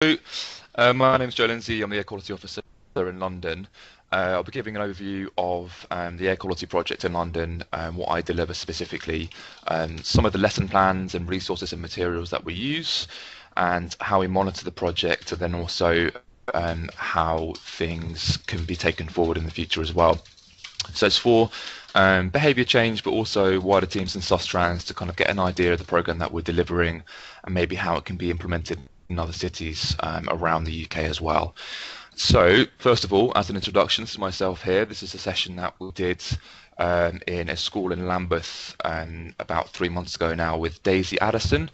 My name is Lindsey. I'm the Air Quality Officer in London. I'll be giving an overview of the air quality project in London, what I deliver specifically, some of the lesson plans and resources and materials that we use, and how we monitor the project, and then also how things can be taken forward in the future as well. So it's for behaviour change, but also wider teams and Sustrans to kind of get an idea of the program that we're delivering and maybe how it can be implemented in other cities around the UK as well. So first of all, as an introduction, this is myself here. This is a session that we did in a school in Lambeth about 3 months ago now with Daisy Addison.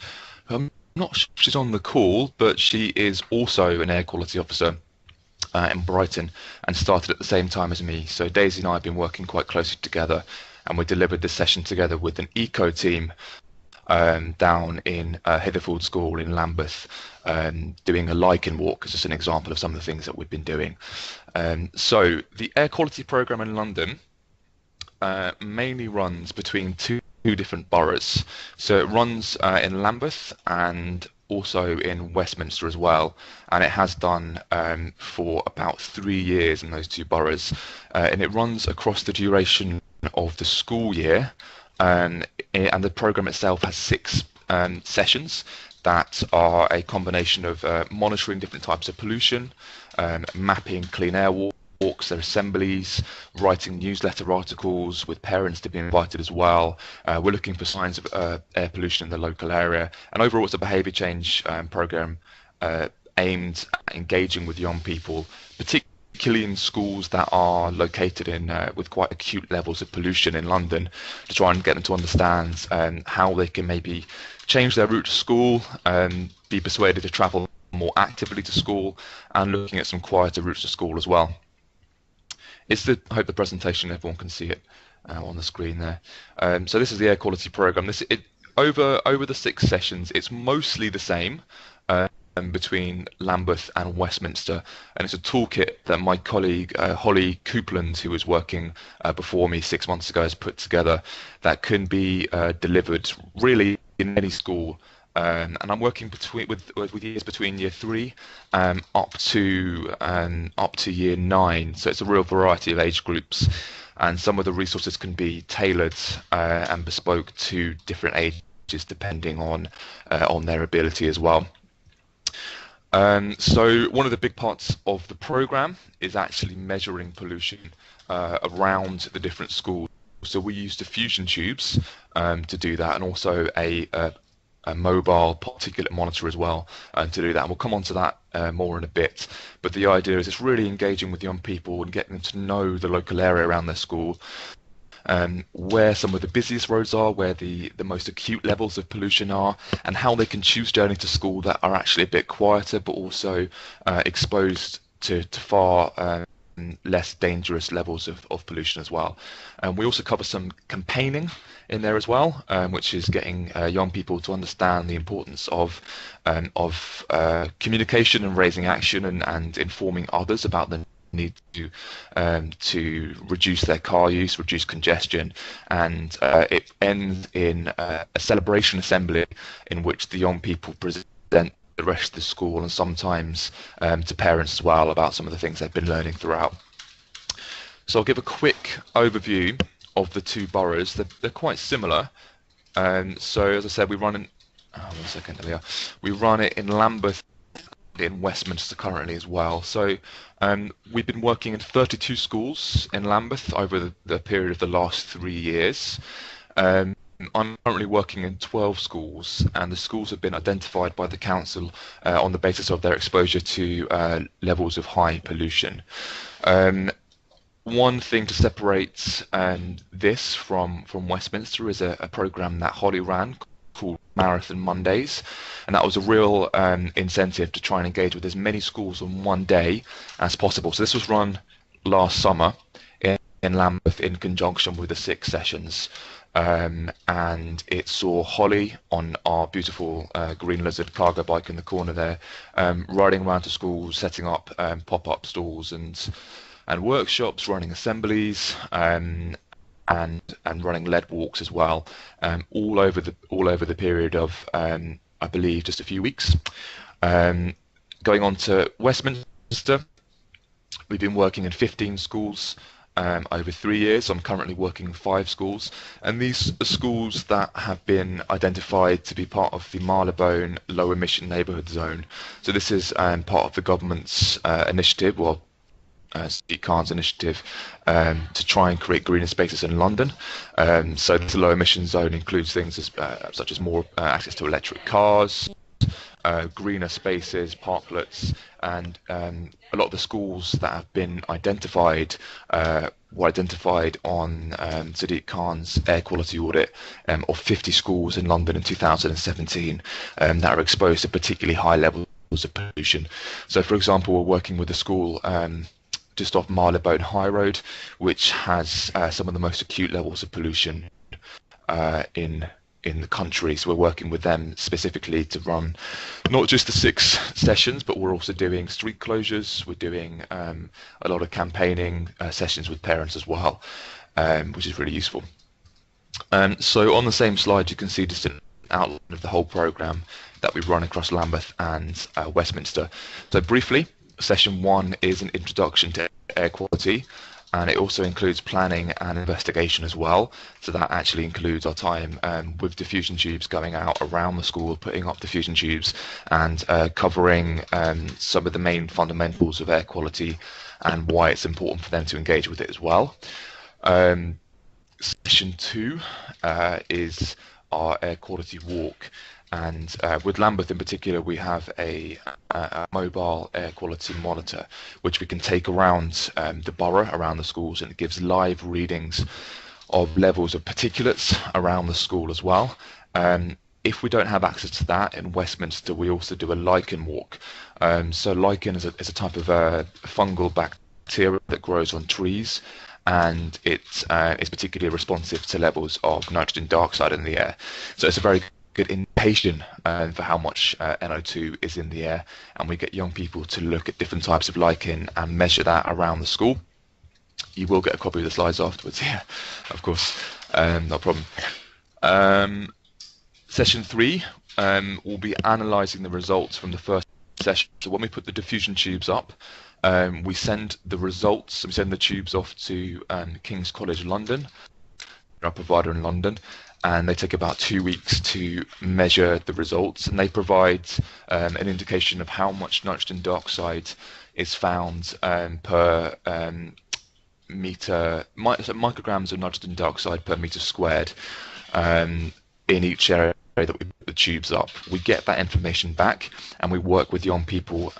I'm not sure if she's on the call, but she is also an air quality officer in Brighton and started at the same time as me. So Daisy and I have been working quite closely together, and we delivered this session together with an eco team down in Hitherfield School in Lambeth, doing a lichen walk as just an example of some of the things that we've been doing. So the air quality programme in London mainly runs between two different boroughs. So it runs in Lambeth and also in Westminster as well, and it has done for about 3 years in those two boroughs, and it runs across the duration of the school year, and the programme itself has 6 sessions that are a combination of monitoring different types of pollution, mapping clean air walks, their assemblies, writing newsletter articles with parents to be invited as well. We're looking for signs of air pollution in the local area, and overall it's a behaviour change programme aimed at engaging with young people, particularly in schools that are located in with quite acute levels of pollution in London, to try and get them to understand how they can maybe change their route to school, be persuaded to travel more actively to school, and looking at some quieter routes to school as well. I hope the presentation, everyone can see it on the screen there. So this is the air quality programme. Over the 6 sessions, it's mostly the same between Lambeth and Westminster, and it's a toolkit that my colleague Holly Coupland, who was working before me 6 months ago, has put together that can be delivered really in any school. And I'm working with years between year 3 up to year 9, so it's a real variety of age groups, and some of the resources can be tailored and bespoke to different ages depending on their ability as well. So one of the big parts of the programme is actually measuring pollution around the different schools. So we use diffusion tubes to do that, and also a mobile particulate monitor as well to do that. And we'll come on to that more in a bit. But the idea is it's really engaging with young people and getting them to know the local area around their school, where some of the busiest roads are, where the most acute levels of pollution are, and how they can choose journeys to school that are actually a bit quieter but also exposed to far less dangerous levels of pollution as well. And we also cover some campaigning in there as well, which is getting young people to understand the importance of communication and raising action, and informing others about the need to reduce their car use, reduce congestion. And it ends in a celebration assembly in which the young people present the rest of the school, and sometimes to parents as well, about some of the things they've been learning throughout. So I'll give a quick overview of the two boroughs. They're quite similar. So as I said, we run we run it in Lambeth, in Westminster currently as well. So we've been working in 32 schools in Lambeth over the period of the last 3 years. I'm currently working in 12 schools, and the schools have been identified by the council on the basis of their exposure to levels of high pollution. One thing to separate this from Westminster is a programme that Holly ran called Marathon Mondays, and that was a real incentive to try and engage with as many schools on one day as possible. So this was run last summer in Lambeth in conjunction with the 6 sessions. And it saw Holly on our beautiful green lizard cargo bike in the corner there, riding around to schools, setting up pop-up stalls and workshops, running assemblies, and running lead walks as well, all over the period of I believe just a few weeks. Going on to Westminster, we've been working in 15 schools over 3 years. I'm currently working in 5 schools, and these are schools that have been identified to be part of the Marylebone Low Emission Neighbourhood Zone. So this is part of the government's initiative, well, Sadiq Khan's initiative, to try and create greener spaces in London. So the low emission zone includes things such as more access to electric cars, greener spaces, parklets, and a lot of the schools that have been identified were identified on Sadiq Khan's air quality audit of 50 schools in London in 2017 that are exposed to particularly high levels of pollution. So, for example, we're working with a school just off Marylebone High Road, which has some of the most acute levels of pollution in the country. So we're working with them specifically to run not just the 6 sessions, but we're also doing street closures. We're doing a lot of campaigning sessions with parents as well, which is really useful. So on the same slide, you can see just an outline of the whole program that we run across Lambeth and Westminster. So briefly, session 1 is an introduction to air quality, and it also includes planning and investigation as well. So that actually includes our time with diffusion tubes, going out around the school, putting up diffusion tubes, and covering some of the main fundamentals of air quality and why it's important for them to engage with it as well. Session 2 is our air quality walk. And with Lambeth in particular, we have a mobile air quality monitor, which we can take around the borough, around the schools, and it gives live readings of levels of particulates around the school as well. If we don't have access to that in Westminster, we also do a lichen walk. So lichen is a type of fungal bacteria that grows on trees, and it's particularly responsive to levels of nitrogen dioxide in the air. So it's a very good indication for how much NO2 is in the air, and we get young people to look at different types of lichen and measure that around the school. You will get a copy of the slides afterwards, yeah, of course, no problem. Session 3 will be analysing the results from the first session. So when we put the diffusion tubes up, we send the results, we send the tubes off to King's College London, our provider in London, and they take about 2 weeks to measure the results, and they provide an indication of how much nitrogen dioxide is found per meter, micrograms of nitrogen dioxide per meter squared in each area that we put the tubes up. We get that information back, and we work with young people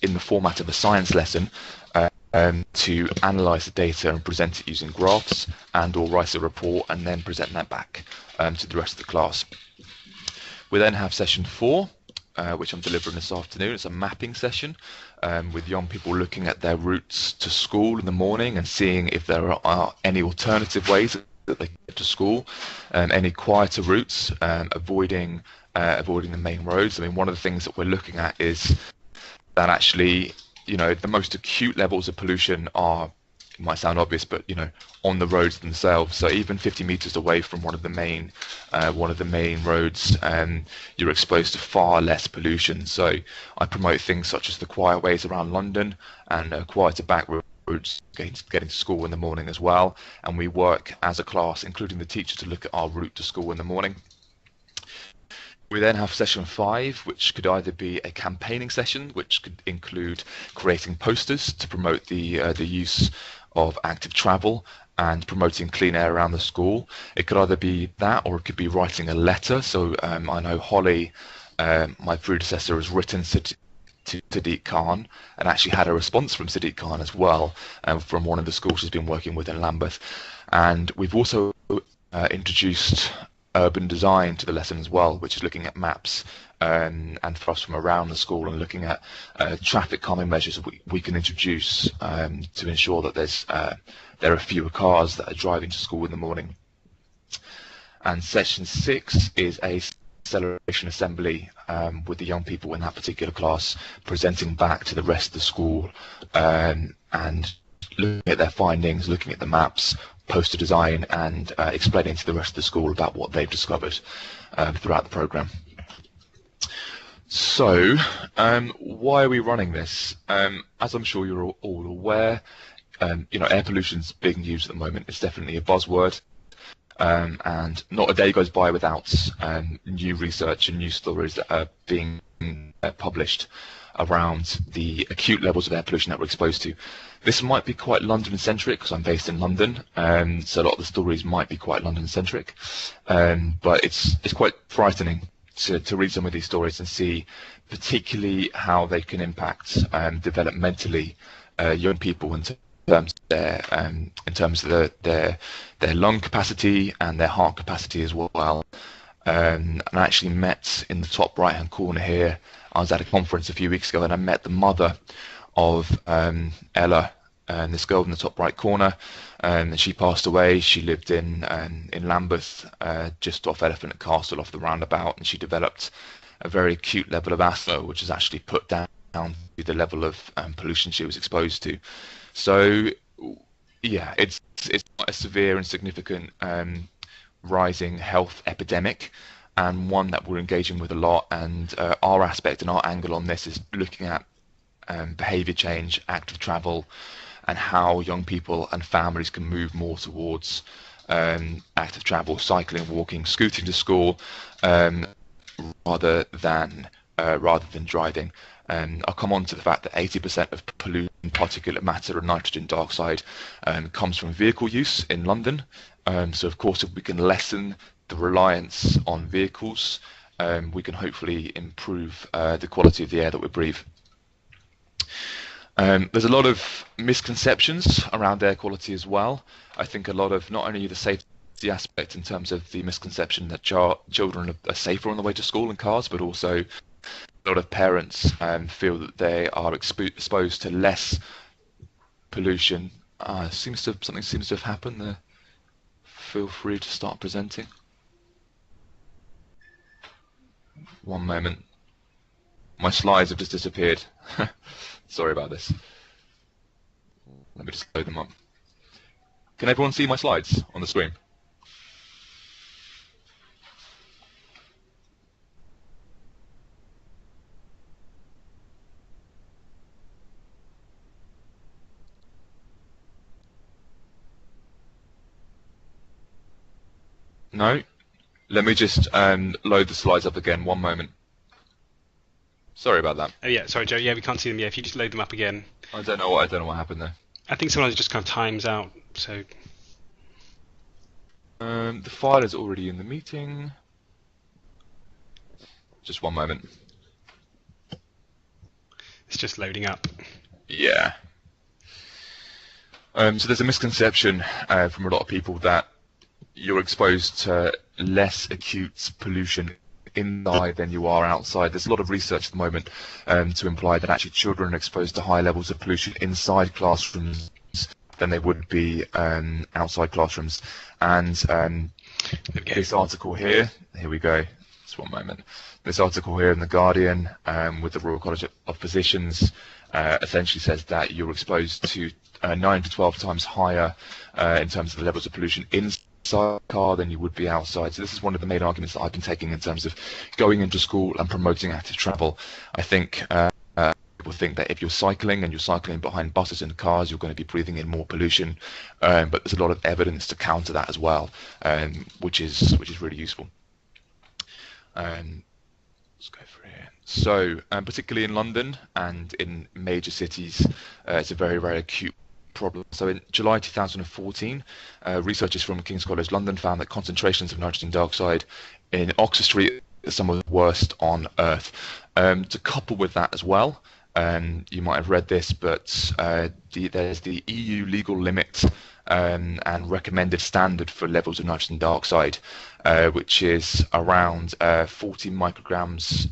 in the format of a science lesson to analyse the data and present it using graphs, and or write a report and then present that back to the rest of the class. We then have session 4, which I'm delivering this afternoon. It's a mapping session with young people looking at their routes to school in the morning and seeing if there are any alternative ways that they get to school, any quieter routes, avoiding the main roads. I mean, one of the things that we're looking at is that actually, you know, the most acute levels of pollution are, it might sound obvious, but you know, on the roads themselves. So even 50 meters away from one of the main roads, you're exposed to far less pollution. So I promote things such as the quiet ways around London and quieter back roads getting to school in the morning as well. And we work as a class, including the teacher, to look at our route to school in the morning. We then have session 5, which could either be a campaigning session, which could include creating posters to promote the use of active travel and promoting clean air around the school. It could either be that, or it could be writing a letter. So I know Holly, my predecessor, has written to Sadiq Khan and actually had a response from Sadiq Khan as well, from one of the schools she's been working with in Lambeth. And we've also introduced urban design to the lesson as well, which is looking at maps and for us from around the school, and looking at traffic calming measures we can introduce to ensure that there are fewer cars that are driving to school in the morning. And session 6 is a celebration assembly with the young people in that particular class, presenting back to the rest of the school and looking at their findings, looking at the maps, poster design, and explaining to the rest of the school about what they've discovered throughout the programme. So, why are we running this? As I'm sure you're all aware, air pollution's big news at the moment. It's definitely a buzzword, and not a day goes by without new research and new stories that are being published around the acute levels of air pollution that we're exposed to. This might be quite London-centric because I'm based in London, so a lot of the stories might be quite London-centric, but it's quite frightening to read some of these stories and see particularly how they can impact developmentally young people in terms of their lung capacity and their heart capacity as well. And I actually met in the top right hand corner here. I was at a conference a few weeks ago and I met the mother of Ella, this girl in the top right corner. And she passed away. She lived in Lambeth, just off Elephant and Castle, off the roundabout, and she developed a very acute level of asthma, which is actually put down to the level of pollution she was exposed to. So, yeah, it's quite a severe and significant rising health epidemic, and one that we're engaging with a lot. And our aspect and our angle on this is looking at behaviour change, active travel, and how young people and families can move more towards active travel, cycling, walking, scooting to school, rather than driving. I'll come on to the fact that 80% of pollutant particulate matter and nitrogen dioxide comes from vehicle use in London. So of course, if we can lessen the reliance on vehicles, we can hopefully improve the quality of the air that we breathe. There's a lot of misconceptions around air quality as well. I think a lot of not only the safety aspect in terms of the misconception that children are safer on the way to school in cars, but also a lot of parents feel that they are exposed to less pollution. Something seems to have happened there. Feel free to start presenting. One moment. My slides have just disappeared. Sorry about this. Let me just load them up. Can everyone see my slides on the screen? No? Let me just load the slides up again. One moment. Sorry about that. Oh yeah, sorry Joe. Yeah, we can't see them. Yeah, if you just load them up again. I don't know what happened there. I think sometimes it just kind of times out. So. The file is already in the meeting. Just one moment. It's just loading up. Yeah. So there's a misconception from a lot of people that you're exposed to less acute pollution inside than you are outside. There's a lot of research at the moment to imply that actually children are exposed to high levels of pollution inside classrooms than they would be outside classrooms. And this article here we go. Just one moment. This article here in The Guardian with the Royal College of Physicians essentially says that you're exposed to 9 to 12 times higher in terms of the levels of pollution inside a car than you would be outside. So this is one of the main arguments that I've been taking in terms of going into school and promoting active travel. I think people think that if you're cycling and you're cycling behind buses and cars, you're going to be breathing in more pollution, but there's a lot of evidence to counter that as well, which is really useful. Let's go for here. So particularly in London and in major cities, it's a very, very acute problem. So in July 2014, researchers from King's College London found that concentrations of nitrogen dioxide in Oxford Street are some of the worst on Earth. To couple with that as well, you might have read this, but there's the EU legal limit and recommended standard for levels of nitrogen dioxide, which is around 40 micrograms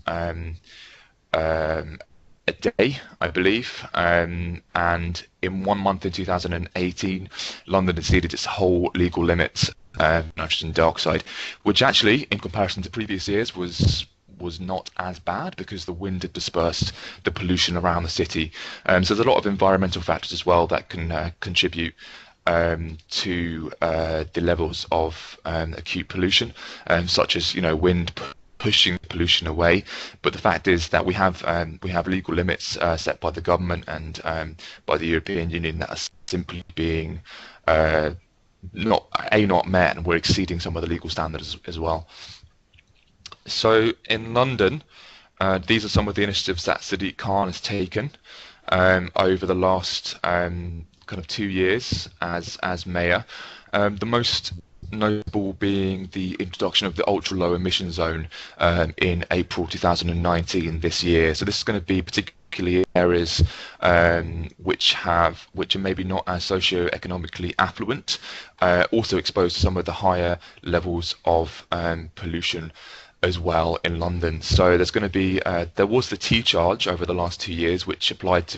a day, I believe, and in 1 month in 2018, London exceeded its whole legal limit nitrogen dioxide, which actually, in comparison to previous years, was not as bad because the wind had dispersed the pollution around the city. So there's a lot of environmental factors as well that can contribute to the levels of acute pollution, such as wind pushing pollution away. But the fact is that we have legal limits set by the government and by the European Union that are simply being not met, and we're exceeding some of the legal standards as well. So in London, these are some of the initiatives that Sadiq Khan has taken over the last kind of 2 years as mayor. The most notable being the introduction of the ultra-low emission zone in April 2019 this year. So this is going to be particularly areas which are maybe not as socio-economically affluent, also exposed to some of the higher levels of pollution as well in London. So there's going to be there was the T charge over the last 2 years, which applied to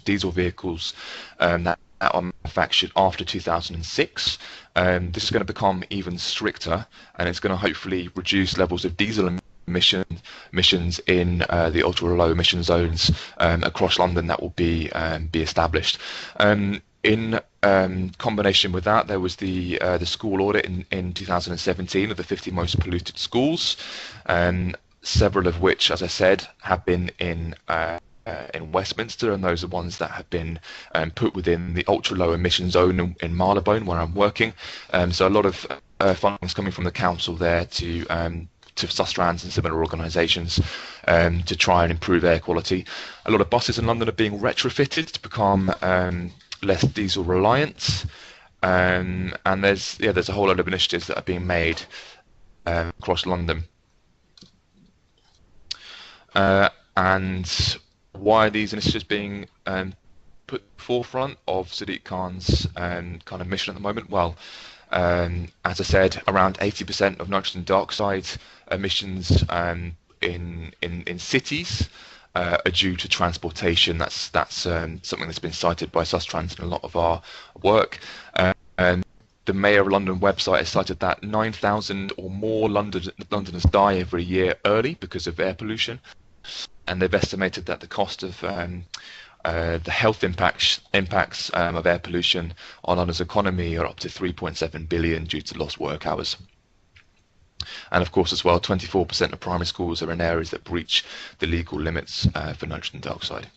diesel vehicles that are manufactured after 2006. This is going to become even stricter, and it's going to hopefully reduce levels of diesel emissions in the ultra low emission zones across London that will be established. In combination with that, there was the school audit in 2017 of the 50 most polluted schools, several of which, as I said, have been in Westminster, and those are ones that have been put within the ultra low emission zone in Marylebone, where I'm working. So a lot of funding is coming from the council there to Sustrans and similar organisations to try and improve air quality. A lot of buses in London are being retrofitted to become less diesel reliant, and there's a whole lot of initiatives that are being made across London. And why are these initiatives being put forefront of Sadiq Khan's kind of mission at the moment? Well, as I said, around 80% of nitrogen dioxide emissions in cities are due to transportation. That's something that's been cited by Sustrans in a lot of our work. And the Mayor of London website has cited that 9,000 or more Londoners die every year early because of air pollution, and they've estimated that the cost of the health impacts of air pollution on London's economy are up to 3.7 billion due to lost work hours. And of course, as well, 24% of primary schools are in areas that breach the legal limits for nitrogen dioxide.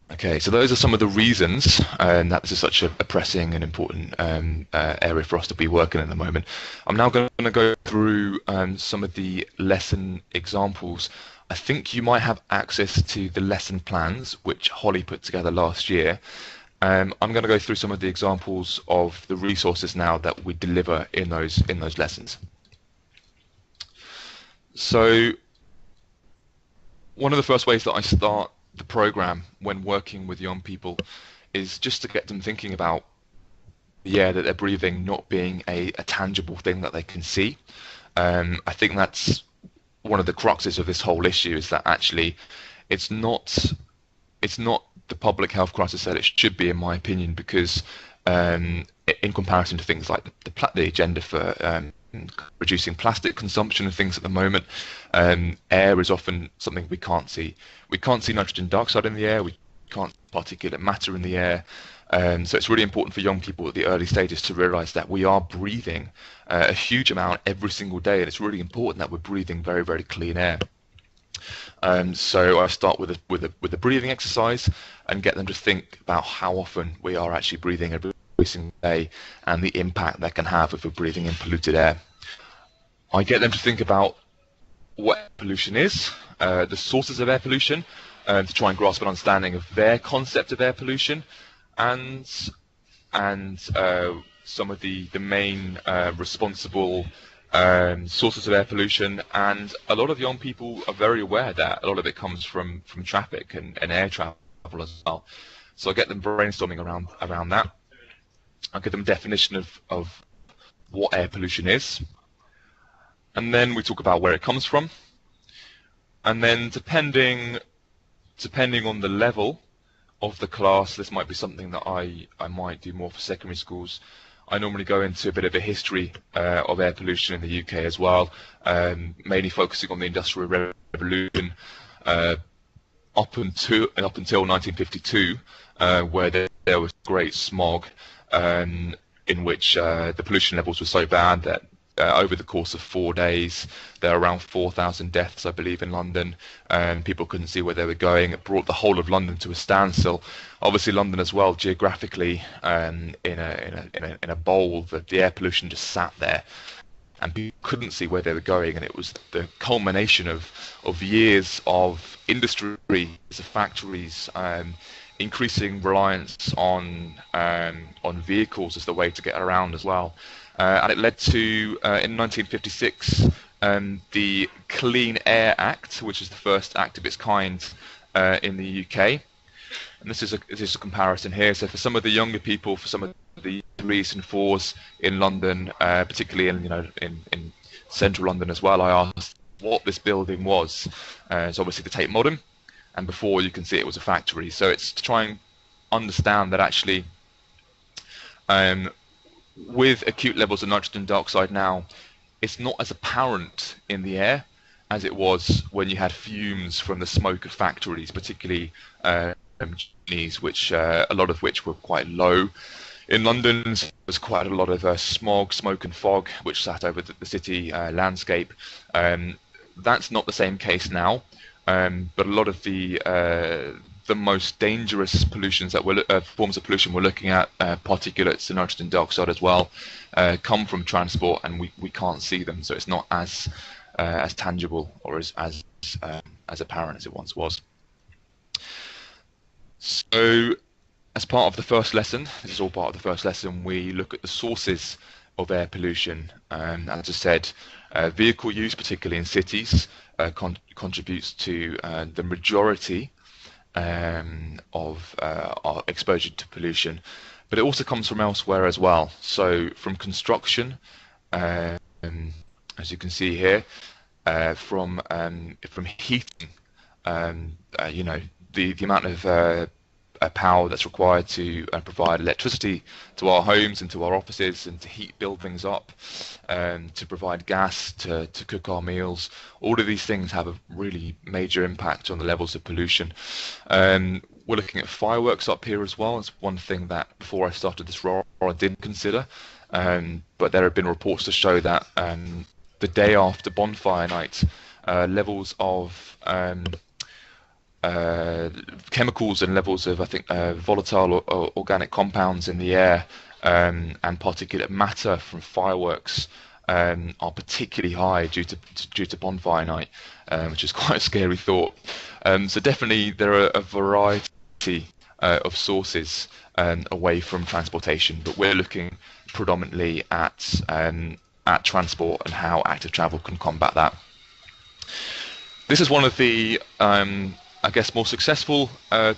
Okay, so those are some of the reasons that this is such a pressing and important area for us to be working in at the moment. I'm now going to go through some of the lesson examples. I think you might have access to the lesson plans, which Holly put together last year. I'm going to go through some of the examples of the resources now that we deliver in those lessons. So one of the first ways that I start the program when working with young people is just to get them thinking about the air that they're breathing not being a tangible thing that they can see. I think that's one of the cruxes of this whole issue, is that actually it's not the public health crisis that it should be, in my opinion, because in comparison to things like the agenda for reducing plastic consumption and things at the moment, air is often something we can't see. We can't see nitrogen dioxide in the air, we can't see particulate matter in the air. So it's really important for young people at the early stages to realise that we are breathing a huge amount every single day, and it's really important that we're breathing very, very clean air. So I start with a breathing exercise and get them to think about how often we are actually breathing every single day and the impact that can have if we're breathing in polluted air. I get them to think about what air pollution is, the sources of air pollution, to try and grasp an understanding of their concept of air pollution, and some of the main responsible sources of air pollution. And a lot of young people are very aware that a lot of it comes from traffic and air travel as well. So I get them brainstorming around that. I give them a definition of what air pollution is, and then we talk about where it comes from. And then depending on the level of the class, this might be something that I might do more for secondary schools. I normally go into a bit of a history of air pollution in the UK as well, mainly focusing on the Industrial Revolution up until 1952, where there was great smog, in which the pollution levels were so bad that over the course of 4 days, there were around 4,000 deaths, I believe, in London, and people couldn't see where they were going. It brought the whole of London to a standstill. Obviously, London as well, geographically, in a bowl, the air pollution just sat there, and people couldn't see where they were going. And it was the culmination of years of industry, of factories, increasing reliance on vehicles as the way to get around as well. And it led to, in 1956, the Clean Air Act, which is the first act of its kind in the UK. And this is a comparison here. So for some of the younger people, for some of the 3s and 4s in London, particularly in central London as well, I asked what this building was. It's obviously the Tate Modern, and before you can see it was a factory. So it's to try and understand that actually, with acute levels of nitrogen dioxide now, it's not as apparent in the air as it was when you had fumes from the smoke of factories, particularly chimneys, which a lot of which were quite low. In London, there was quite a lot of smog, smoke and fog, which sat over the city landscape. That's not the same case now, but a lot of the most dangerous pollutions that forms of pollution we're looking at, particulates and nitrogen dioxide as well, come from transport, and we can't see them, so it's not as tangible or as apparent as it once was. So, as part of the first lesson, this is all part of the first lesson, we look at the sources of air pollution. As I said, vehicle use, particularly in cities, contributes to the majority of our exposure to pollution, but it also comes from elsewhere as well. So from construction, as you can see here, from heating, the amount of power that's required to provide electricity to our homes and to our offices and to heat buildings up, to provide gas to cook our meals. All of these things have a really major impact on the levels of pollution. We're looking at fireworks up here as well. It's one thing that before I started this role I didn't consider, but there have been reports to show that the day after bonfire night, levels of chemicals and levels of, I think, volatile or organic compounds in the air and particulate matter from fireworks are particularly high due to bonfire night, which is quite a scary thought. So definitely there are a variety of sources away from transportation, but we're looking predominantly at transport and how active travel can combat that. This is one of the I guess more successful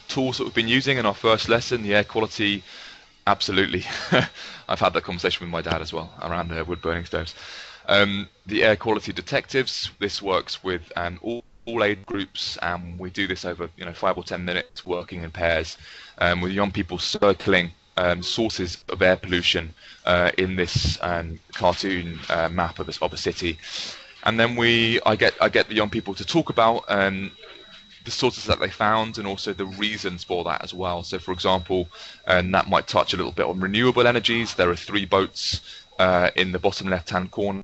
tools that we've been using in our first lesson, the air quality. Absolutely. I've had that conversation with my dad as well around wood burning stoves. The air quality detectives, this works with all age groups, and we do this over 5 or 10 minutes working in pairs with young people circling sources of air pollution in this cartoon map of a city. And then I get the young people to talk about the sources that they found and also the reasons for that as well. So for example, and that might touch a little bit on renewable energies. There are 3 boats in the bottom left hand corner,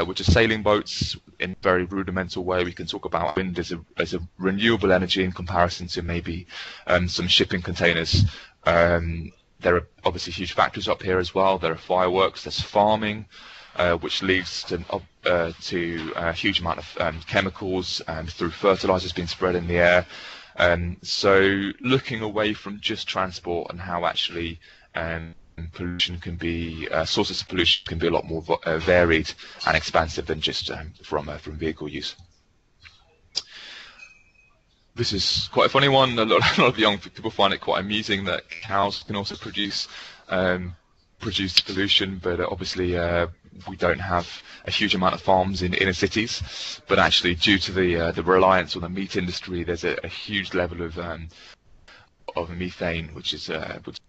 which are sailing boats. In a very rudimental way, we can talk about wind as a renewable energy in comparison to maybe some shipping containers. There are obviously huge factories up here as well. There are fireworks, there's farming, which leads to a huge amount of chemicals through fertilizers being spread in the air. So looking away from just transport and how actually pollution can be, sources of pollution can be a lot more varied and expansive than just from vehicle use. This is quite a funny one. A lot of young people find it quite amusing that cows can also produce pollution, but obviously we don't have a huge amount of farms in inner cities. But actually, due to the reliance on the meat industry, there's a huge level of methane, which is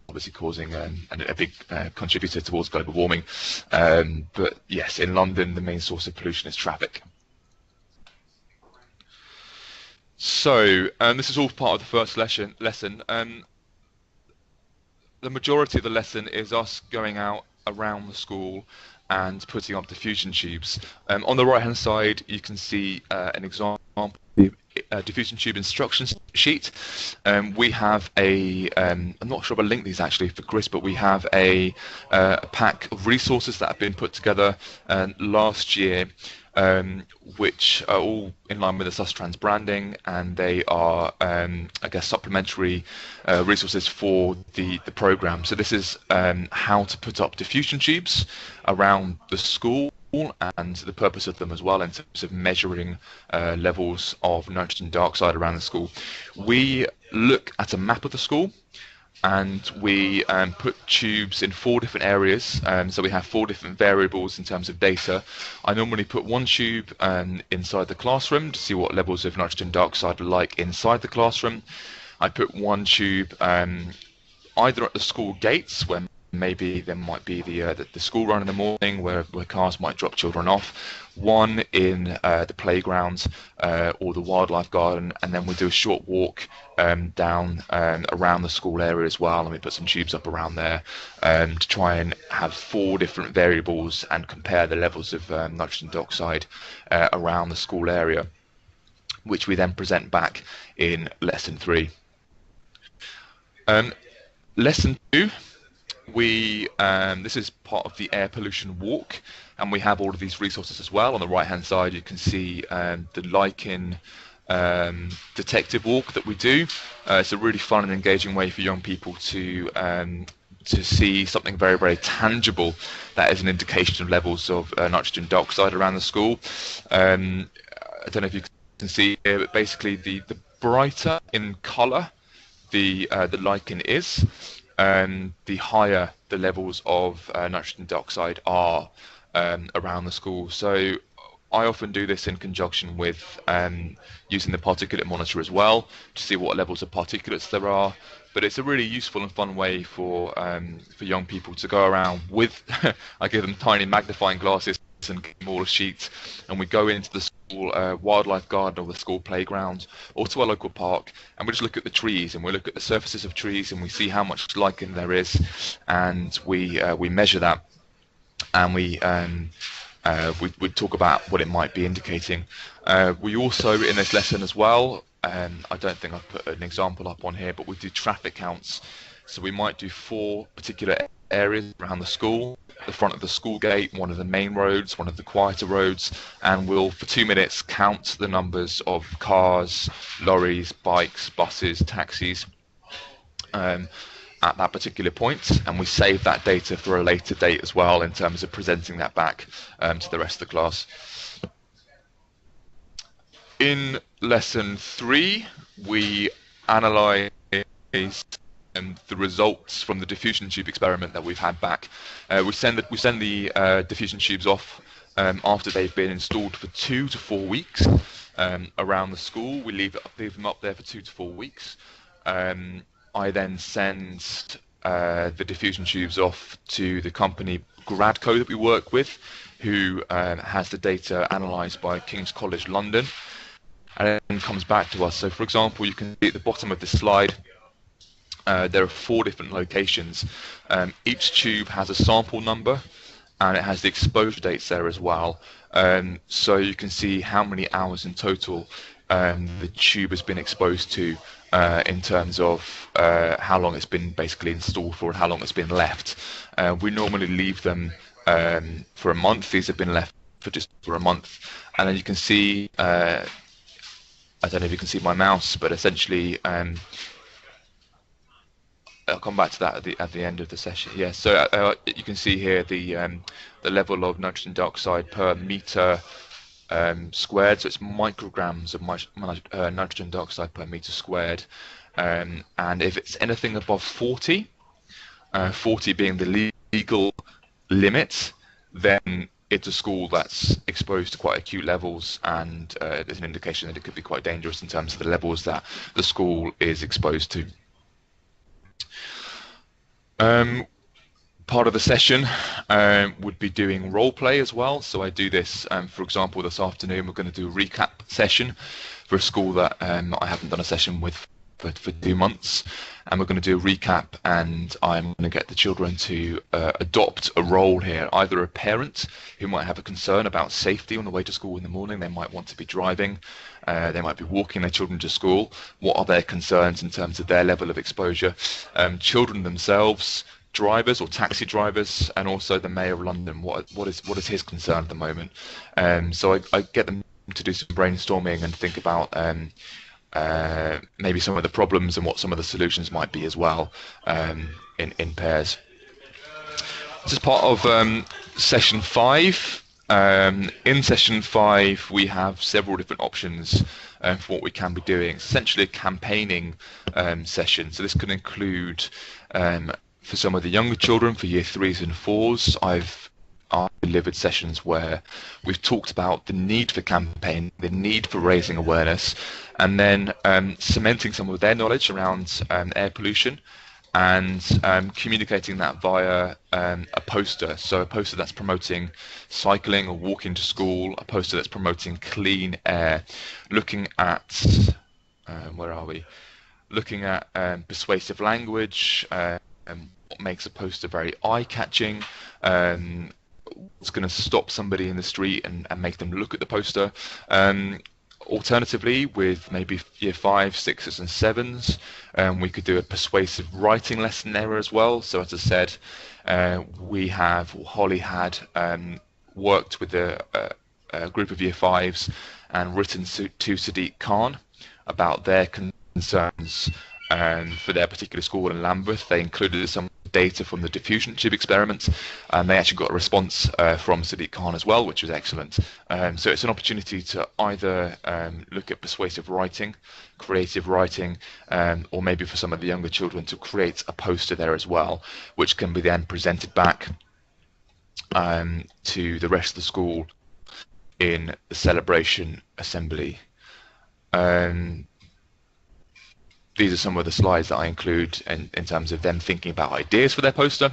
obviously causing a big contributor towards global warming. But yes, in London, the main source of pollution is traffic. So this is all part of the first lesson. The majority of the lesson is us going out around the school and putting up diffusion tubes. On the right hand side you can see an example of the diffusion tube instructions sheet. We have I'm not sure if I linked these actually for Chris, but we have a pack of resources that have been put together last year, which are all in line with the Sustrans branding, and they are, I guess, supplementary resources for the program. So this is how to put up diffusion tubes around the school, and the purpose of them as well in terms of measuring levels of nitrogen dioxide around the school. We look at a map of the school, and we put tubes in 4 different areas. So we have 4 different variables in terms of data. I normally put one tube inside the classroom to see what levels of nitrogen dioxide are like inside the classroom. I put one tube either at the school gates, where maybe there might be the school run in the morning where cars might drop children off, one in the playground or the wildlife garden, and then we do a short walk down around the school area as well, and we put some tubes up around there to try and have 4 different variables and compare the levels of nitrogen dioxide around the school area, which we then present back in lesson 3. Lesson 2, this is part of the air pollution walk, and we have all of these resources as well. On the right hand side you can see the lichen detective walk that we do. It's a really fun and engaging way for young people to see something very, very tangible that is an indication of levels of nitrogen dioxide around the school. I don't know if you can see here, but basically the brighter in colour the lichen is, the higher the levels of nitrogen dioxide are around the school. So I often do this in conjunction with using the particulate monitor as well to see what levels of particulates there are. But it's a really useful and fun way for young people to go around with. I give them tiny magnifying glasses and smaller sheets, and we go into the school wildlife garden or the school playground or to a local park, and we just look at the trees, and we look at the surfaces of trees, and we see how much lichen there is, and we measure that, and we talk about what it might be indicating. We also, in this lesson as well, I don't think I've put an example up on here, but we do traffic counts. So we might do 4 particular areas around the school: the front of the school gate, one of the main roads, one of the quieter roads, and we'll for 2 minutes count the numbers of cars, lorries, bikes, buses, taxis at that particular point, and we save that data for a later date as well in terms of presenting that back to the rest of the class. In lesson 3, we analyse the results from the diffusion tube experiment that we've had back. We send the diffusion tubes off after they've been installed for 2 to 4 weeks around the school. We leave them up there for 2 to 4 weeks. I then send the diffusion tubes off to the company Gradco that we work with, who has the data analysed by King's College London, and then comes back to us. So for example, you can see at the bottom of this slide there are 4 different locations. Each tube has a sample number, and it has the exposure dates there as well. So you can see how many hours in total the tube has been exposed to in terms of how long it's been basically installed for and how long it's been left. We normally leave them for a month. These have been left for just for a month, and then you can see, I don't know if you can see my mouse, but essentially I'll come back to that at the end of the session. Yeah, so you can see here the level of nitrogen dioxide per meter squared. So it's micrograms of nitrogen dioxide per meter squared, and if it's anything above 40, 40 being the legal limit, then it's a school that's exposed to quite acute levels, and there's an indication that it could be quite dangerous in terms of the levels that the school is exposed to. Part of the session would be doing role play as well. So I do this, for example, this afternoon we're going to do a recap session for a school that I haven't done a session with for 2 months, and we're going to do a recap, and I'm going to get the children to adopt a role here, either a parent who might have a concern about safety on the way to school in the morning. They might want to be driving, they might be walking their children to school. What are their concerns in terms of their level of exposure? Children themselves, drivers or taxi drivers, and also the Mayor of London. What is his concern at the moment? So I get them to do some brainstorming and think about maybe some of the problems and what some of the solutions might be as well, in pairs. This is part of session 5. In session 5 we have several different options for what we can be doing. It's essentially a campaigning session, so this can include for some of the younger children, for year 3s and 4s, I've delivered sessions where we've talked about the need for campaign, the need for raising awareness, and then cementing some of their knowledge around air pollution, and communicating that via a poster. So a poster that's promoting cycling or walking to school, a poster that's promoting clean air, looking at where are we? Looking at persuasive language, what makes a poster very eye-catching, what's going to stop somebody in the street and make them look at the poster. Alternatively, with maybe year 5, 6s and 7s, we could do a persuasive writing lesson there as well. So as I said, Holly had worked with a group of year 5s and written to Sadiq Khan about their concerns for their particular school in Lambeth. They included some data from the diffusion tube experiment, and they actually got a response from Sadiq Khan as well, which was excellent. So it's an opportunity to either look at persuasive writing, creative writing, or maybe for some of the younger children to create a poster there as well, which can be then presented back to the rest of the school in the celebration assembly. These are some of the slides that I include in terms of them thinking about ideas for their poster.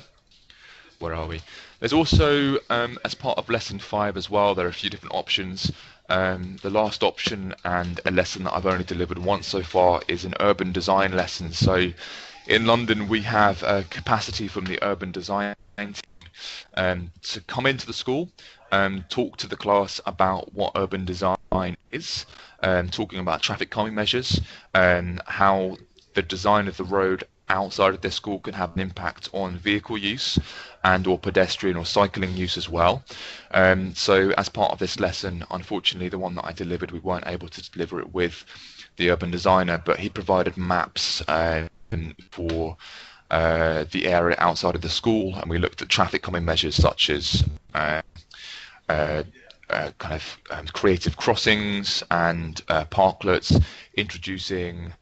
Where are we? There's also, as part of lesson 5 as well, there are a few different options. The last option, and a lesson that I've only delivered once so far, is an urban design lesson. So in London we have a capacity from the urban design team to come into the school, talk to the class about what urban design is, talking about traffic calming measures, how the design of the road outside of their school can have an impact on vehicle use and or pedestrian or cycling use as well. So as part of this lesson, unfortunately the one that I delivered, we weren't able to deliver it with the urban designer, but he provided maps for the area outside of the school, and we looked at traffic calming measures such as creative crossings and parklets, introducing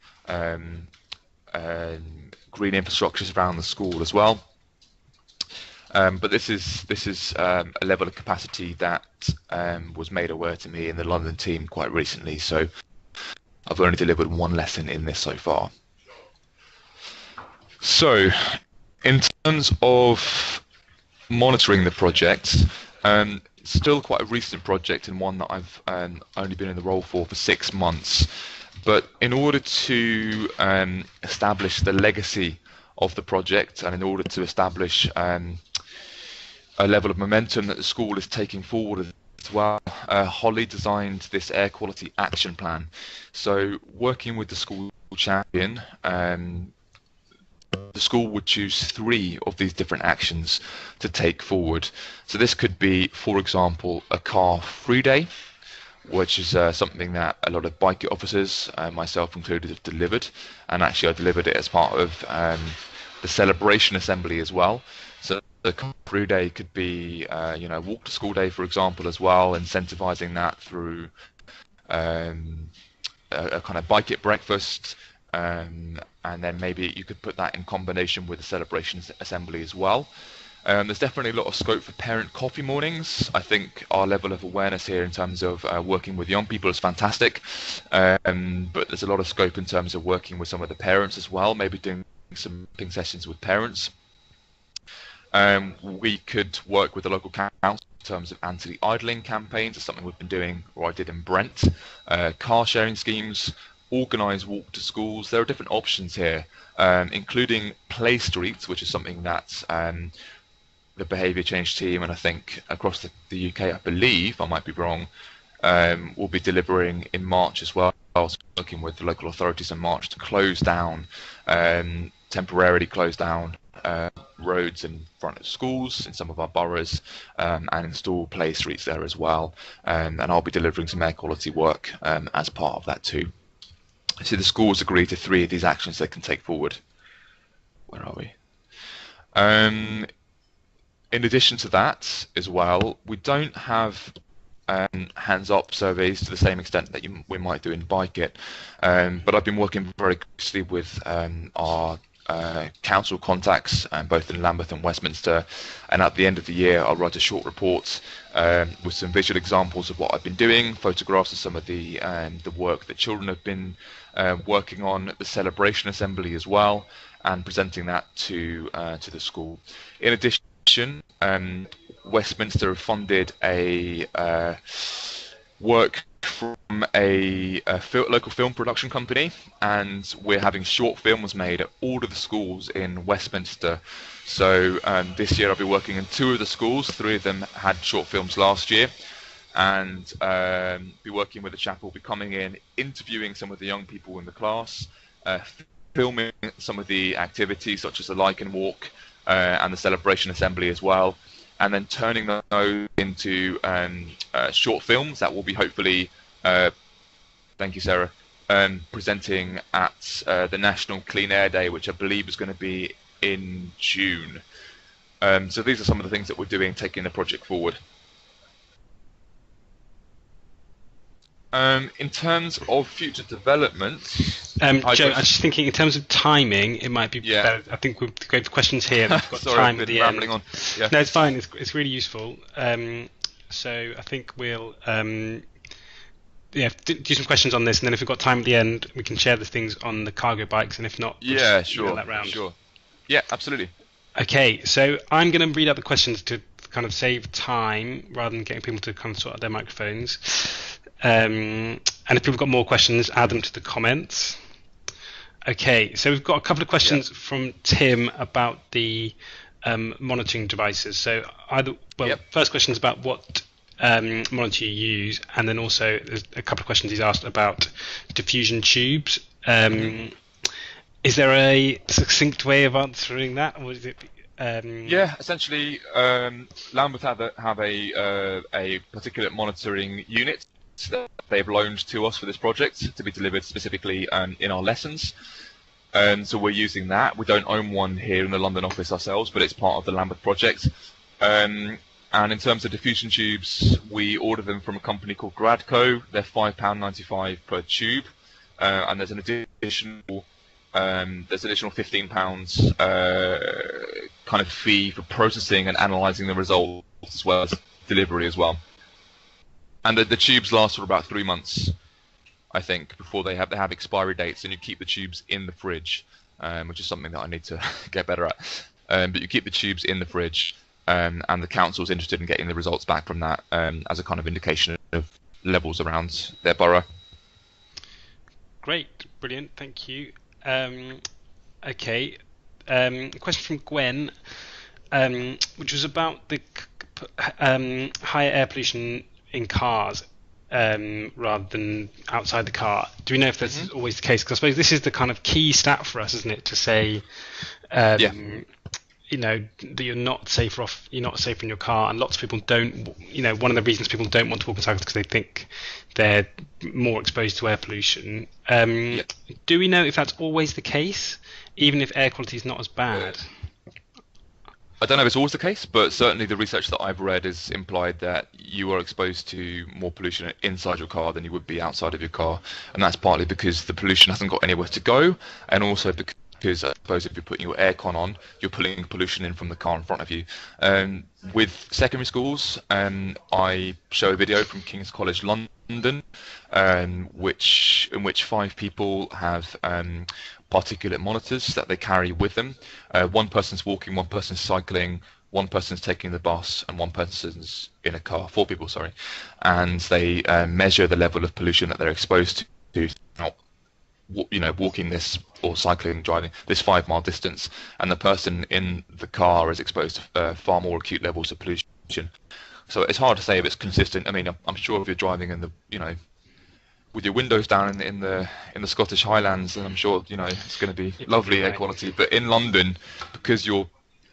green infrastructures around the school as well. But this is a level of capacity that was made aware to me in the London team quite recently, so I've only delivered one lesson in this so far. So in terms of monitoring the project, still quite a recent project, and one that I've only been in the role for 6 months. But in order to establish the legacy of the project, and in order to establish a level of momentum that the school is taking forward as well, Holly designed this air quality action plan. So working with the school champion, the school would choose 3 of these different actions to take forward. So this could be, for example, a car-free day, which is something that a lot of bike officers, myself included, have delivered. And actually I delivered it as part of the celebration assembly as well. So the car-free day could be, walk to school day, for example, as well, incentivizing that through a kind of bike at breakfast, and then maybe you could put that in combination with the celebration assembly as well. There's definitely a lot of scope for parent coffee mornings. I think our level of awareness here in terms of working with young people is fantastic, but there's a lot of scope in terms of working with some of the parents as well, maybe doing some sessions with parents. We could work with the local council in terms of anti-idling campaigns. It's something we've been doing, or I did in Brent. Car sharing schemes, organised walk to schools. There are different options here, including play streets, which is something that the behaviour change team, and I think across the UK, I believe, I might be wrong, will be delivering in March as well. I was working with the local authorities in March to close down, temporarily close down roads in front of schools in some of our boroughs, and install play streets there as well. And I'll be delivering some air quality work as part of that too. So the schools agree to 3 of these actions they can take forward. Where are we? In addition to that as well, we don't have hands-up surveys to the same extent that we might do in Bike It, but I've been working very closely with our council contacts, both in Lambeth and Westminster, and at the end of the year I'll write a short report with some visual examples of what I've been doing, photographs of some of the work that children have been working on at the celebration assembly as well, and presenting that to the school. In addition, Westminster have funded a work from a local film production company, and we're having short films made at all of the schools in Westminster. So this year I'll be working in 2 of the schools. 3 of them had short films last year, and be working with the chapel, be coming in, interviewing some of the young people in the class, filming some of the activities such as the lichen walk and the celebration assembly as well, and then turning those into short films that will be hopefully, thank you Sarah, presenting at the National Clean Air Day, which I believe is going to be in June. So these are some of the things that we're doing, taking the project forward. In terms of future development, Joe, I was just thinking in terms of timing, it might be better. I think we'll go for questions here. We've got Sorry, time I've at been the rambling end. on. Yeah. No, it's fine. It's really useful. So I think we'll do some questions on this, and then if we've got time at the end, we can share the things on the cargo bikes, and if not, yeah, we'll sure, that round. sure. Yeah, absolutely. Okay, so I'm going to read out the questions to kind of save time rather than getting people to kind of sort out their microphones. And if people have got more questions, add them to the comments. Okay, so we've got a couple of questions from Tim about the monitoring devices. So first question is about what monitor you use, and then also there's a couple of questions he's asked about diffusion tubes. Is there a succinct way of answering that, or is it? Yeah, essentially, Lambeth have a particulate monitoring unit that they've loaned to us for this project to be delivered specifically in our lessons. So we're using that. We don't own one here in the London office ourselves, but it's part of the Lambeth project. And in terms of diffusion tubes, we order them from a company called Gradco. They're £5.95 per tube, and there's an additional £15 kind of fee for processing and analysing the results as well as delivery as well. And the tubes last for about 3 months, I think, before they have expiry dates, and you keep the tubes in the fridge, which is something that I need to get better at. But you keep the tubes in the fridge, and the council's interested in getting the results back from that as a kind of indication of levels around their borough. Great, brilliant, thank you. Okay, question from Gwen, which was about the higher air pollution in cars rather than outside the car. Do we know if that's always the case? Because I suppose this is the kind of key stat for us, isn't it, to say, you know, that you're not safe in your car, and lots of people don't. You know, one of the reasons people don't want to walk on cycles is because they think they're more exposed to air pollution. Do we know if that's always the case, even if air quality is not as bad? I don't know if it's always the case, but certainly the research that I've read has implied that you are exposed to more pollution inside your car than you would be outside of your car, and that's partly because the pollution hasn't got anywhere to go, and also because I suppose if you're putting your aircon on, you're pulling pollution in from the car in front of you. With secondary schools, I show a video from King's College London, in which 5 people have particulate monitors that they carry with them. One person's walking, one person's cycling, one person's taking the bus, and one person's in a car. 4 people, sorry. And they measure the level of pollution that they're exposed to walking this or cycling, driving this 5 mile distance, and the person in the car is exposed to far more acute levels of pollution. So it's hard to say if it's consistent. I mean, I'm sure if you're driving in the, with your windows down in the Scottish Highlands, and I'm sure it's going to be lovely air quality. But in London, because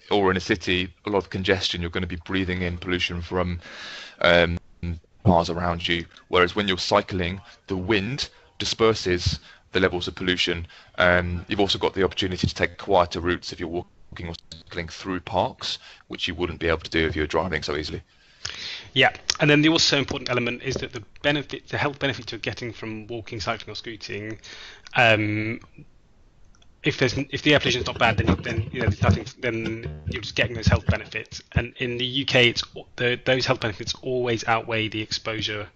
or in a city, a lot of congestion, you're going to be breathing in pollution from cars around you. Whereas when you're cycling, the wind disperses the levels of pollution. You've also got the opportunity to take quieter routes if you're walking or cycling through parks, which you wouldn't be able to do if you were driving so easily. Yeah, and then the also important element is that the health benefits you're getting from walking, cycling, or scooting, if the air pollution is not bad, then there's nothing. Then you're just getting those health benefits. And in the UK, those health benefits always outweigh the exposure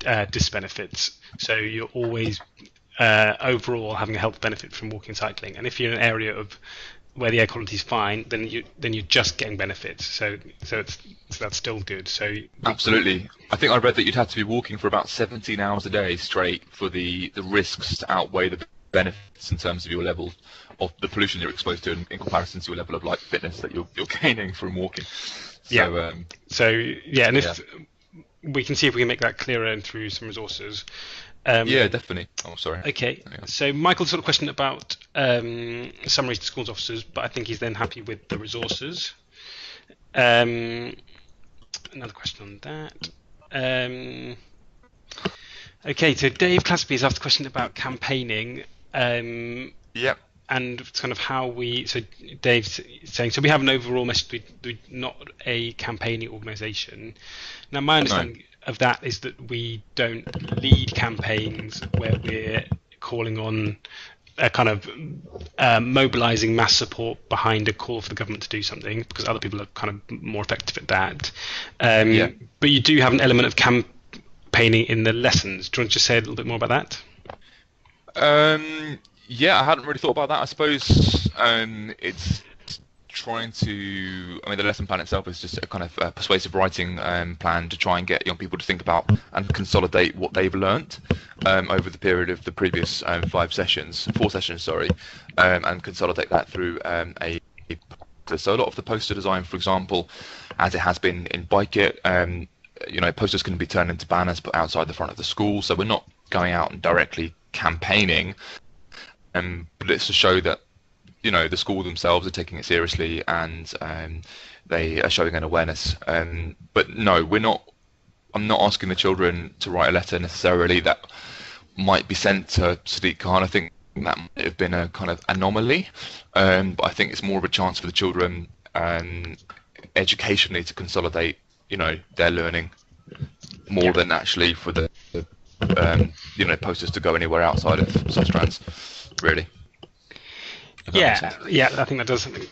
disbenefits. So you're always overall having a health benefit from walking and cycling. And if you're in an area where the air quality is fine, then you're just getting benefits. So that's still good. So absolutely, I think I read that you'd have to be walking for about 17 hours a day straight for the risks to outweigh the benefits in terms of your level of the pollution you're exposed to in comparison to your level of fitness that you're gaining from walking. If we can see if we can make that clearer through some resources. Yeah, definitely. Oh, sorry. Okay, so Michael's sort of question about summaries to schools officers, but I think he's then happy with the resources. Another question on that. Okay, so Dave Clasby has asked a question about campaigning. Yep. And kind of how so Dave's saying, so we have an overall message, we're not a campaigning organisation. Now, my understanding of that is that we don't lead campaigns where we're calling on a kind of mobilising mass support behind a call for the government to do something, because other people are kind of more effective at that. But you do have an element of campaigning in the lessons. Do you want to just say a little bit more about that? Yeah, I hadn't really thought about that. I suppose it's trying to. I mean, the lesson plan itself is just a kind of persuasive writing plan to try and get young people to think about and consolidate what they've learnt over the period of the previous 4 sessions, and consolidate that through a. So a lot of the poster design, for example, as it has been in Bike It, posters can be turned into banners put outside the front of the school. So we're not going out and directly campaigning. But it's to show that the school themselves are taking it seriously and they are showing an awareness. But no, I'm not asking the children to write a letter necessarily that might be sent to Sadiq Khan. I think that might have been a kind of anomaly, but I think it's more of a chance for the children educationally to consolidate their learning more than actually for the posters to go anywhere outside of Sustrans. Really? Yeah, I think that does something.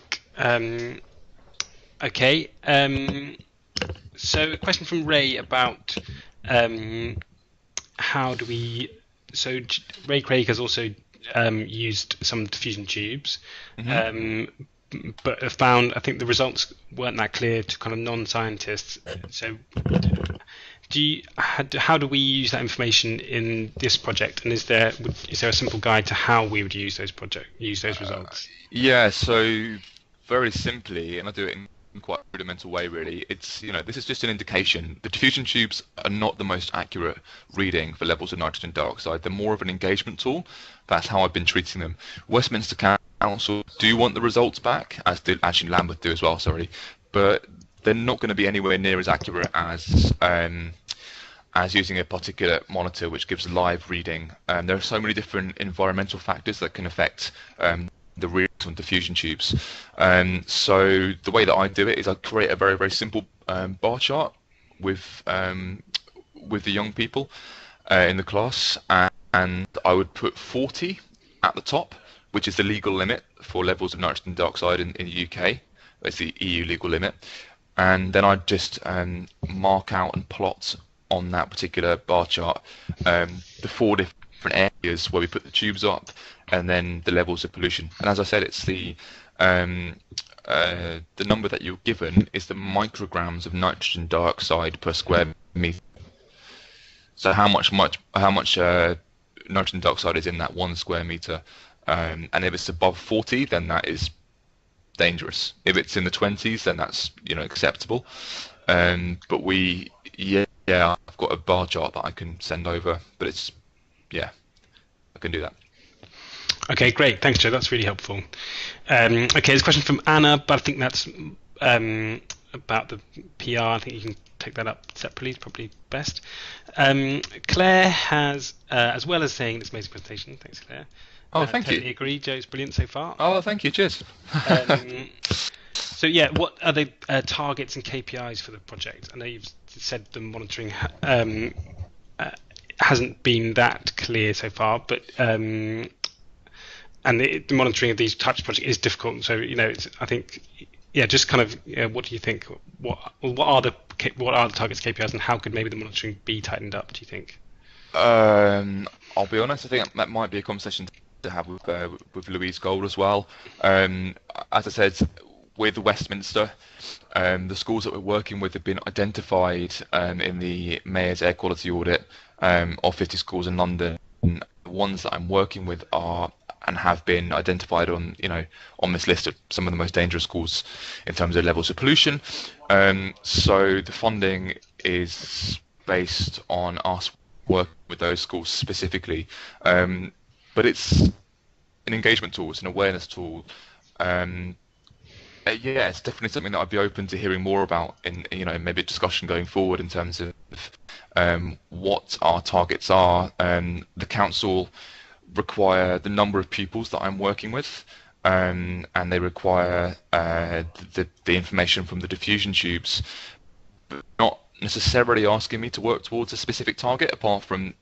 Okay. So a question from Ray about how do we. So Ray Craig has also used some diffusion tubes, but have found I think the results weren't that clear to kind of non-scientists. So. How do we use that information in this project, and is there a simple guide to how we would use those results? Yeah, so very simply, and I do it in quite a rudimental way really, it's this is just an indication. The diffusion tubes are not the most accurate reading for levels of nitrogen dioxide. They're more of an engagement tool. That's how I've been treating them. Westminster Council do want the results back, as did actually Lambeth do as well, but they're not going to be anywhere near as accurate as using a particulate monitor, which gives live reading. There are so many different environmental factors that can affect the readings on diffusion tubes. So the way that I do it is I create a very, very simple bar chart with the young people in the class, and I would put 40 at the top, which is the legal limit for levels of nitrogen dioxide in the UK. It's the EU legal limit. And then I'd just mark out and plot on that particular bar chart the 4 different areas where we put the tubes up, and then the levels of pollution. And as I said, it's the number that you're given is the micrograms of nitrogen dioxide per square meter. So how much nitrogen dioxide is in that 1 square meter, and if it's above 40, then that is dangerous. If it's in the 20s, then that's acceptable. But I've got a bar chart that I can send over, but I can do that. Okay, great. Thanks, Joe. That's really helpful. Okay, there's a question from Anna, but I think that's about the PR. I think you can take that up separately. It's probably best. Claire has, as well as saying this amazing presentation, thanks, Claire. Oh, thank you. Totally agree. Joe's brilliant so far. Oh, thank you. Cheers. So yeah, what are the targets and KPIs for the project? I know you've said the monitoring hasn't been that clear so far, but and the monitoring of these types of projects is difficult. So I think just kind of what do you think? What are the targets, KPIs, and how could maybe the monitoring be tightened up? Do you think? I'll be honest. I think that might be a conversation to have with Louise Gold as well. As I said, with Westminster, the schools that we're working with have been identified in the Mayor's Air Quality Audit of 50 schools in London. The ones that I'm working with are and have been identified on this list of some of the most dangerous schools in terms of levels of pollution. So the funding is based on us working with those schools specifically, but it's an engagement tool, it's an awareness tool. It's definitely something that I'd be open to hearing more about in maybe a discussion going forward in terms of what our targets are. The council require the number of pupils that I'm working with, and they require the information from the diffusion tubes, but not necessarily asking me to work towards a specific target apart from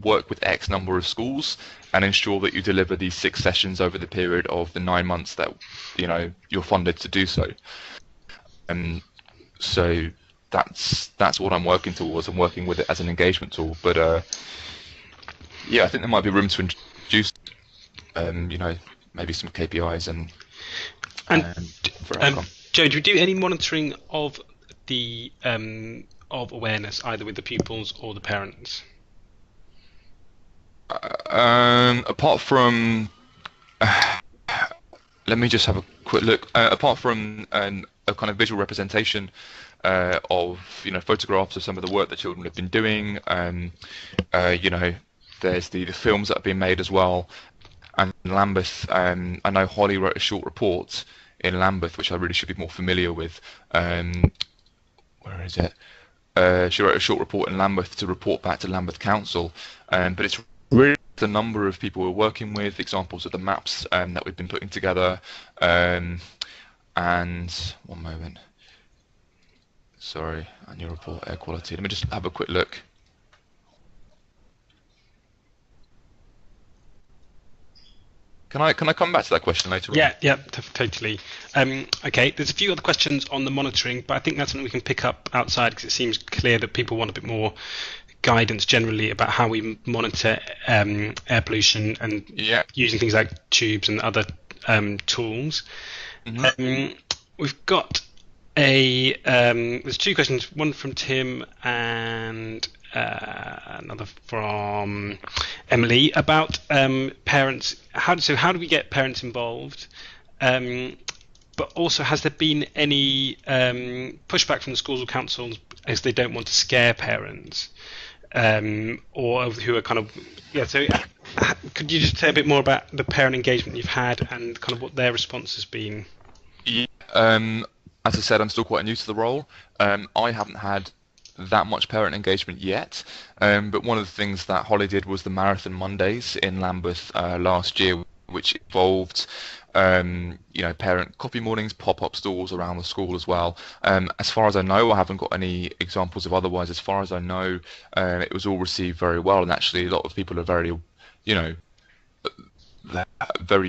work with X number of schools and ensure that you deliver these 6 sessions over the period of the 9 months that you're funded to do so. So that's what I'm working towards. I'm working with it as an engagement tool, but I think there might be room to introduce maybe some KPIs and for outcome. Joe, do you do any monitoring of the of awareness either with the pupils or the parents? Apart from, let me just have a quick look. Apart from a kind of visual representation of photographs of some of the work that children have been doing, there's the films that have been made as well. And in Lambeth, I know Holly wrote a short report in Lambeth, which I really should be more familiar with. Where is it? She wrote a short report in Lambeth to report back to Lambeth Council, but it's really the number of people we're working with, examples of the maps that we've been putting together, and one moment. Sorry, annual report, air quality. Let me just have a quick look. Can I come back to that question later on? Yeah, totally. Okay, there's a few other questions on the monitoring, but I think that's something we can pick up outside because it seems clear that people want a bit more guidance generally about how we monitor air pollution and using things like tubes and other tools. Mm-hmm. We've got there's 2 questions, one from Tim and another from Emily about parents. How do we get parents involved? But also, has there been any pushback from the schools or councils as they don't want to scare parents, or who are kind of So, could you just say a bit more about the parent engagement you've had and kind of what their response has been? Yeah, as I said, I'm still quite new to the role. I haven't had that much parent engagement yet, but one of the things that Holly did was the Marathon Mondays in Lambeth last year, which involved parent coffee mornings, pop-up stalls around the school as well. As far as I know, I haven't got any examples of otherwise. As far as I know, it was all received very well, and actually a lot of people are very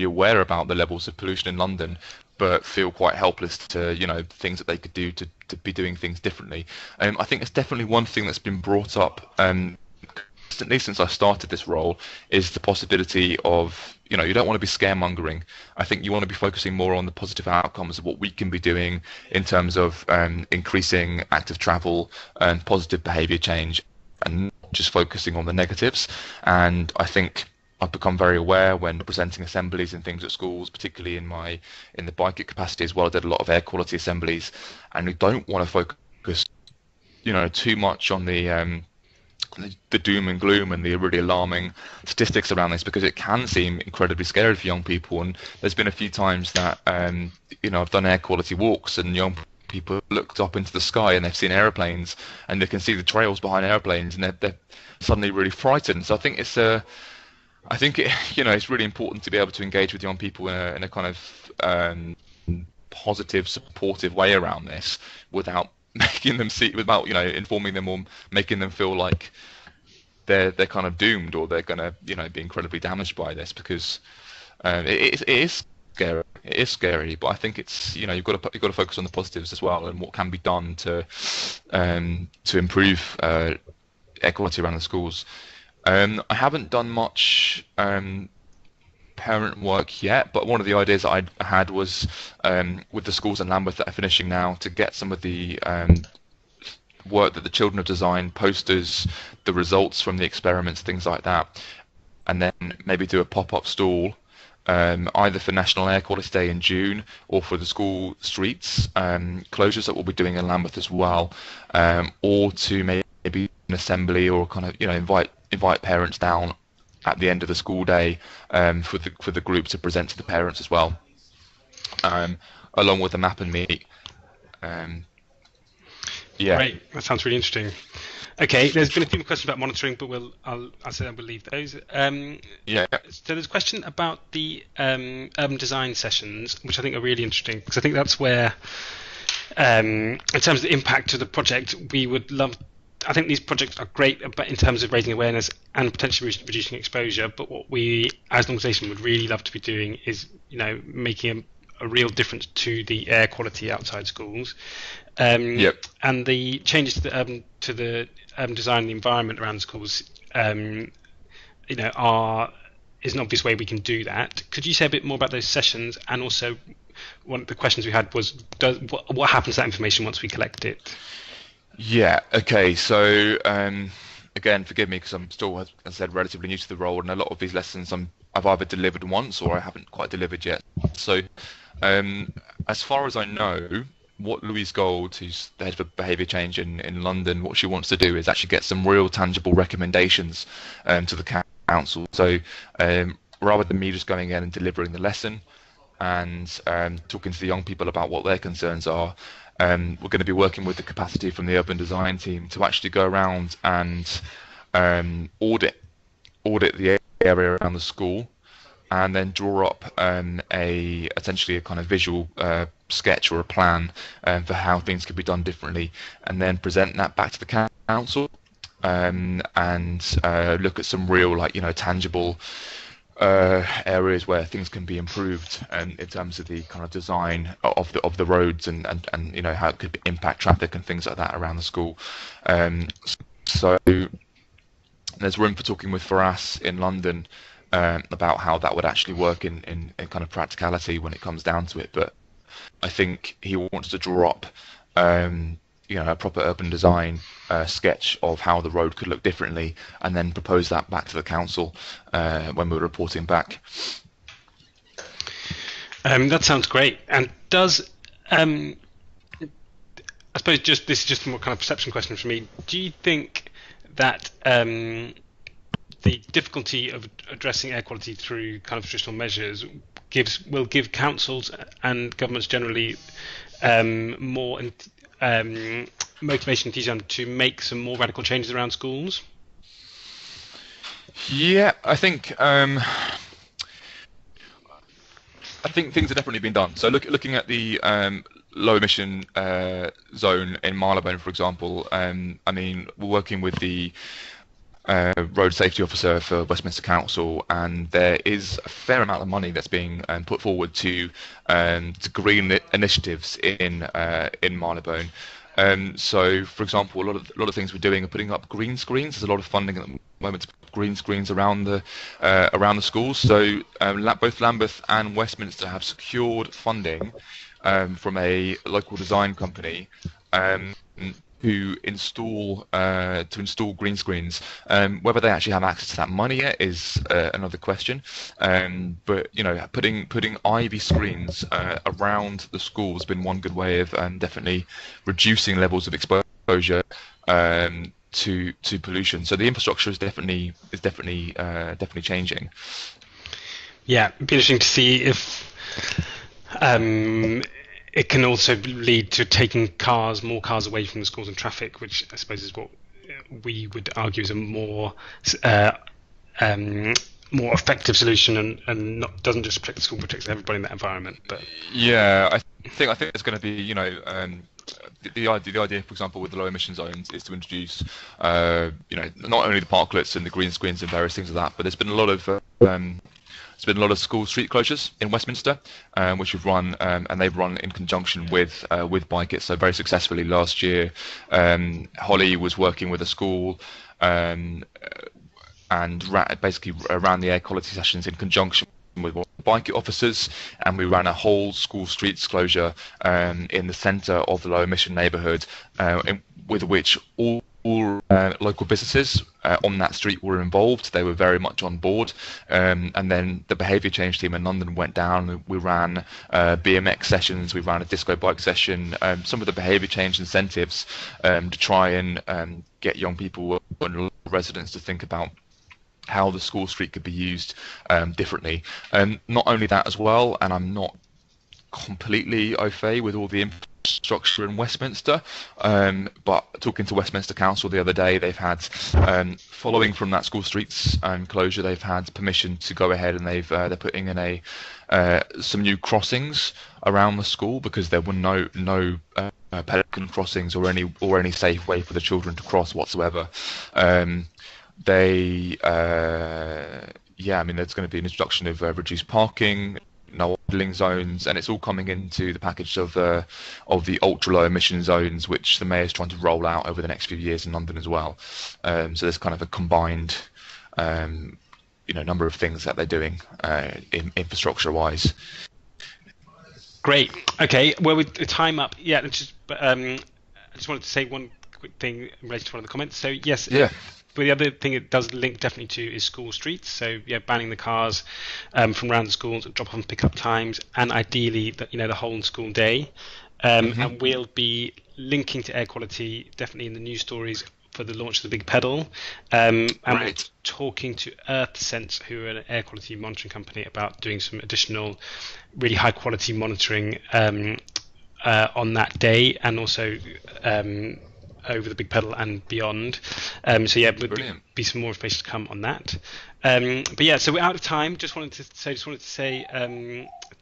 aware about the levels of pollution in London, but feel quite helpless to things that they could do to be doing things differently. I think it's definitely one thing that's been brought up constantly since I started this role is the possibility of you don't want to be scaremongering. I think you want to be focusing more on the positive outcomes of what we can be doing in terms of increasing active travel and positive behaviour change, and not just focusing on the negatives. And I think I've become very aware when presenting assemblies and things at schools, particularly in the bike capacity as well. I did a lot of air quality assemblies, and we don't want to focus, too much on the doom and gloom and the really alarming statistics around this, because it can seem incredibly scary for young people. And there's been a few times that I've done air quality walks, and young people looked up into the sky and they've seen airplanes, and they can see the trails behind airplanes, and they're suddenly really frightened. So I think it's really important to be able to engage with young people in a kind of positive, supportive way around this, without informing them or making them feel like they're kind of doomed, or they're going to be incredibly damaged by this, because it is scary. It is scary, but I think it's you've got to focus on the positives as well, and what can be done to improve air quality around the schools. I haven't done much parent work yet, but one of the ideas that I had was with the schools in Lambeth that are finishing now, to get some of the work that the children have designed, posters, the results from the experiments, things like that, and then maybe do a pop-up stall either for National Air Quality Day in June, or for the school streets closures that we'll be doing in Lambeth as well, or to maybe an assembly, or kind of invite parents down at the end of the school day for the group to present to the parents as well, along with the map and meet. Yeah. Great, that sounds really interesting. Okay, there's been a few more questions about monitoring, but we'll leave those. Yeah. So there's a question about the urban design sessions, which I think are really interesting, because I think that's where, in terms of the impact to the project, we would love. I think these projects are great in terms of raising awareness and potentially reducing exposure. But what we, as an organisation, would really love to be doing is, making a real difference to the air quality outside schools. Yep. And the changes to the urban design and the environment around schools, is an obvious way we can do that. Could you say a bit more about those sessions? And also, one of the questions we had was, what happens to that information once we collect it? Yeah. Okay. So again, forgive me, because I'm still, as I said, relatively new to the role, and a lot of these lessons I've either delivered once or I haven't quite delivered yet. So as far as I know, what Louise Gold, who's the head of behaviour change in London, what she wants to do is actually get some real tangible recommendations to the council. So rather than me just going in and delivering the lesson and talking to the young people about what their concerns are, we're going to be working with the capacity from the urban design team to actually go around and audit the area around the school, and then draw up essentially a kind of visual sketch or a plan for how things could be done differently, and then present that back to the council, and look at some real, tangible areas where things can be improved, and in terms of the kind of design of the roads, and how it could impact traffic and things like that around the school. So there's room for talking with Faraz in London about how that would actually work in kind of practicality when it comes down to it. But I think he wants to draw up a proper urban design sketch of how the road could look differently, and then propose that back to the council when we're reporting back. That sounds great. And does I suppose this is just a more kind of perception question for me. Do you think that the difficulty of addressing air quality through kind of traditional measures will give councils and governments generally more motivation and enthusiasm to make some more radical changes around schools? Yeah, I think things have definitely been done. So looking at the low emission zone in Marylebone, for example, we're working with the road safety officer for Westminster Council, and there is a fair amount of money that's being put forward to green initiatives in Marylebone. So, for example, a lot of things we're doing are putting up green screens. There's a lot of funding at the moment to put green screens around the schools. So both Lambeth and Westminster have secured funding from a local design company to install green screens. Whether they actually have access to that money yet is another question. But putting ivy screens around the school has been one good way of definitely reducing levels of exposure to pollution. So the infrastructure is definitely changing. Yeah, it'd be interesting to see if it can also lead to taking more cars away from the schools and traffic, which I suppose is what we would argue is a more effective solution, and doesn't just protect the school, protects everybody in that environment. But yeah, I think it's going to be the idea, for example, with the low emission zones is to introduce not only the parklets and the green screens and various things like that, but there's been a lot of school street closures in Westminster, which we've run, and they've run in conjunction with Bike It. So very successfully last year, Holly was working with a school and basically ran the air quality sessions in conjunction with Bike It officers, and we ran a whole school streets closure in the centre of the low emission neighbourhood, with which all local businesses on that street were involved. They were very much on board, and then the behaviour change team in London went down. We ran BMX sessions, we ran a disco bike session, some of the behaviour change incentives to try and get young people and residents to think about how the school street could be used differently. Not only that as well, and I'm not completely au fait with all the infrastructure in Westminster, but talking to Westminster Council the other day, they've had, following from that school streets closure, they've had permission to go ahead and they're putting in some new crossings around the school, because there were no pelican crossings or any safe way for the children to cross whatsoever. There's going to be an introduction of reduced parking, no idling zones, and it's all coming into the package of the ultra low emission zones, which the mayor's trying to roll out over the next few years in London as well. So there's kind of a combined number of things that they're doing infrastructure wise. Great. Okay. Well, with the time up, I just wanted to say one quick thing in relation to one of the comments. So yes. Yeah. But the other thing it does link definitely to is school streets. So banning the cars from around the schools, drop off and pick up times, and ideally the whole school day. And we'll be linking to air quality definitely in the news stories for the launch of the Big Pedal. And we're talking to EarthSense, who are an air quality monitoring company, about doing some additional really high quality monitoring on that day, and also over the Big Pedal and beyond. There'll be some more information to come on that. So we're out of time. Just wanted to say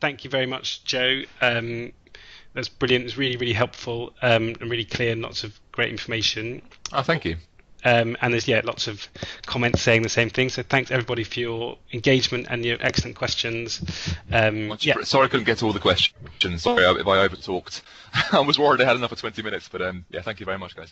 thank you very much, Joe. That's brilliant. It's really, really helpful and really clear, and lots of great information. Oh, thank you. And there's lots of comments saying the same thing. So thanks everybody for your engagement and your excellent questions. Sorry I couldn't get to all the questions. Sorry if I overtalked. I was worried I had enough for 20 minutes, but thank you very much, guys.